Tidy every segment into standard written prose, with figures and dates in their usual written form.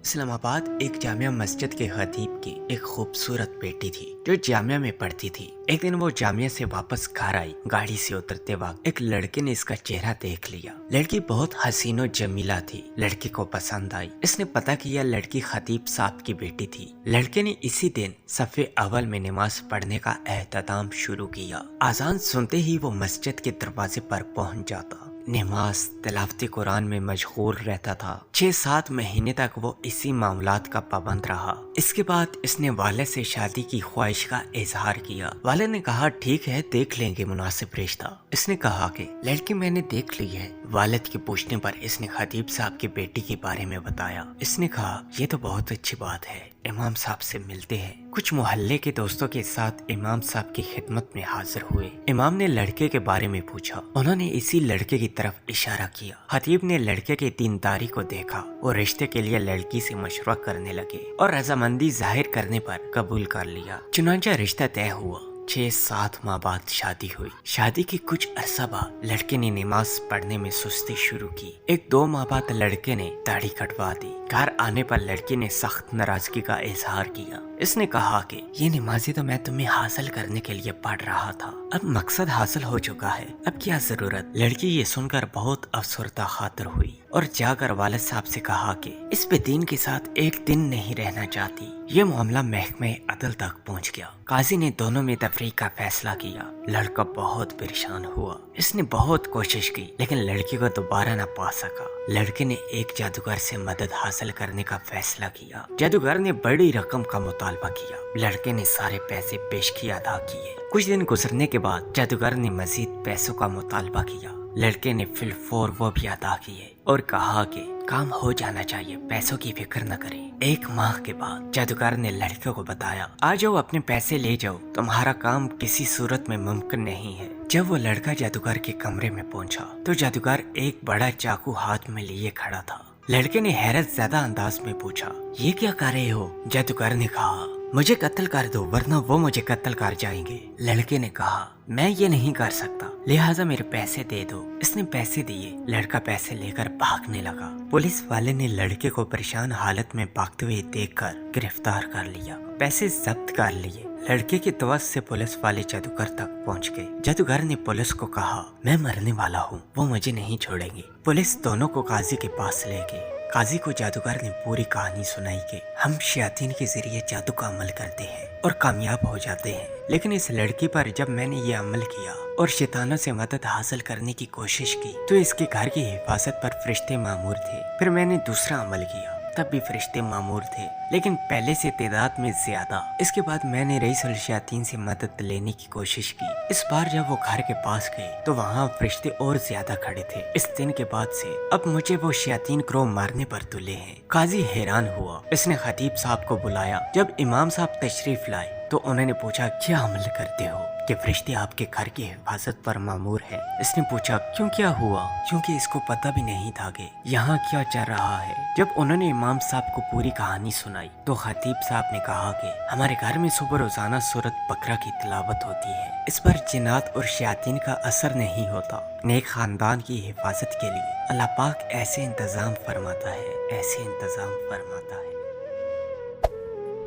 اسلام آباد ایک جامعہ مسجد کے خطیب کی ایک خوبصورت بیٹی تھی جو جامعہ میں پڑھتی تھی۔ ایک دن وہ جامعہ سے واپس گھر آئی۔ گاڑی سے اترتے وقت ایک لڑکے نے اس کا چہرہ دیکھ لیا۔ لڑکی بہت حسین و جمیلہ تھی۔ لڑکی کو پسند آئی۔ اس نے پتا کیا لڑکی خطیب صاحب کی بیٹی تھی۔ لڑکے نے اسی دن صف اول میں نماز پڑھنے کا اہتمام شروع کیا۔ اذان سنتے ہی وہ مسجد کے دروازے پر پہنچ جاتا۔ نماز تلاوت قرآن میں مشغول رہتا تھا۔ 6-7 مہینے تک وہ اسی معاملات کا پابند رہا۔ اس کے بعد اس نے والد سے شادی کی خواہش کا اظہار کیا۔ والد نے کہا ٹھیک ہے دیکھ لیں گے مناسب رشتہ۔ اس نے کہا کہ لڑکی میں نے دیکھ لی ہے۔ والد کے پوچھنے پر اس نے خطیب صاحب کی بیٹی کے بارے میں بتایا۔ اس نے کہا یہ تو بہت اچھی بات ہے، امام صاحب سے ملتے ہیں۔ کچھ محلے کے دوستوں کے ساتھ امام صاحب کی خدمت میں حاضر ہوئے۔ امام نے لڑکے کے بارے میں پوچھا۔ انہوں نے اسی لڑکے کی طرف اشارہ کیا۔ خطیب نے لڑکے کی دینداری کو دیکھا اور رشتے کے لیے لڑکی سے مشورہ کرنے لگے اور رضامندی ظاہر کرنے پر قبول کر لیا۔ چنانچہ رشتہ طے ہوا۔ 6-7 ماہ بعد شادی ہوئی۔ شادی کے کچھ عرصہ بعد لڑکے نے نماز پڑھنے میں سستی شروع کی۔ 1-2 ماہ بعد لڑکے نے داڑھی کٹوا دی۔ گھر آنے پر لڑکی نے سخت ناراضگی کا اظہار کیا۔ اس نے کہا کہ یہ نمازی تو میں تمہیں حاصل کرنے کے لیے پڑھ رہا تھا، اب مقصد حاصل ہو چکا ہے، اب کیا ضرورت۔ لڑکی یہ سن کر بہت افسردہ خاطر ہوئی اور جا کر والد صاحب سے کہا کہ اس پہ دین کے ساتھ ایک دن نہیں رہنا چاہتی۔ یہ معاملہ محکمہ عدل تک پہنچ گیا۔ قاضی نے دونوں میں تفریق کا فیصلہ کیا۔ لڑکا بہت پریشان ہوا۔ اس نے بہت کوشش کی لیکن لڑکی کو دوبارہ نہ پا سکا۔ لڑکے نے ایک جادوگر سے مدد حاصل کرنے کا فیصلہ کیا۔ جادوگر نے بڑی رقم کا مطالبہ کیا۔ لڑکے نے سارے پیسے پیشگی ادا کیے۔ کچھ دن گزرنے کے بعد جادوگر نے مزید پیسوں کا مطالبہ کیا۔ لڑکے نے فی الفور وہ بھی ادا کیے اور کہا کہ کام ہو جانا چاہیے، پیسوں کی فکر نہ کریں۔ 1 ماہ کے بعد جادوگر نے لڑکے کو بتایا آ جاؤ اپنے پیسے لے جاؤ، تمہارا کام کسی صورت میں ممکن نہیں ہے۔ جب وہ لڑکا جادوگر کے کمرے میں پہنچا تو جادوگر ایک بڑا چاقو ہاتھ میں لیے کھڑا تھا۔ لڑکے نے حیرت زدہ انداز میں پوچھا یہ کیا کر رہے ہو؟ جادوگر نے کہا مجھے قتل کر دو ورنہ وہ مجھے قتل کر جائیں گے۔ لڑکے نے کہا میں یہ نہیں کر سکتا، لہٰذا میرے پیسے دے دو۔ اس نے پیسے دیے۔ لڑکا پیسے لے کر بھاگنے لگا۔ پولیس والے نے لڑکے کو پریشان حالت میں بھاگتے ہوئے دیکھ کر گرفتار کر لیا، پیسے ضبط کر لیے۔ لڑکے کی توسط سے پولیس والے جادوگر تک پہنچ گئے۔ جادوگر نے پولیس کو کہا میں مرنے والا ہوں، وہ مجھے نہیں چھوڑیں گے۔ پولیس دونوں کو قاضی کے پاس لے گئی۔ قاضی کو جادوگر نے پوری کہانی سنائی کہ ہم شیاطین کے ذریعے جادو کا عمل کرتے ہیں اور کامیاب ہو جاتے ہیں، لیکن اس لڑکی پر جب میں نے یہ عمل کیا اور شیطانوں سے مدد حاصل کرنے کی کوشش کی تو اس کے گھر کی حفاظت پر فرشتے مامور تھے۔ پھر میں نے دوسرا عمل کیا، تب بھی فرشتے مامور تھے لیکن پہلے سے تعداد میں زیادہ۔ اس کے بعد میں نے رئیس الشیاطین سے مدد لینے کی کوشش کی۔ اس بار جب وہ گھر کے پاس گئے تو وہاں فرشتے اور زیادہ کھڑے تھے۔ اس دن کے بعد سے اب مجھے وہ شیاطین گروہ مارنے پر تلے ہیں۔ قاضی حیران ہوا۔ اس نے خطیب صاحب کو بلایا۔ جب امام صاحب تشریف لائے تو انہوں نے پوچھا کیا عمل کرتے ہو کہ فرشتے آپ کے گھر کی حفاظت پر مامور ہیں؟ اس نے پوچھا کیوں کیا ہوا؟ کیونکہ اس کو پتہ بھی نہیں تھا کہ یہاں کیا چل رہا ہے۔ جب انہوں نے امام صاحب کو پوری کہانی سنائی تو خطیب صاحب نے کہا کہ ہمارے گھر میں صبح روزانہ سورۃ بقرہ کی تلاوت ہوتی ہے، اس پر جنات اور شیاطین کا اثر نہیں ہوتا۔ نیک خاندان کی حفاظت کے لیے اللہ پاک ایسے انتظام فرماتا ہے، ایسے انتظام فرماتا ہے۔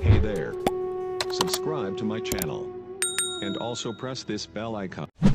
Hey there. Subscribe to my channel. And also press this bell icon.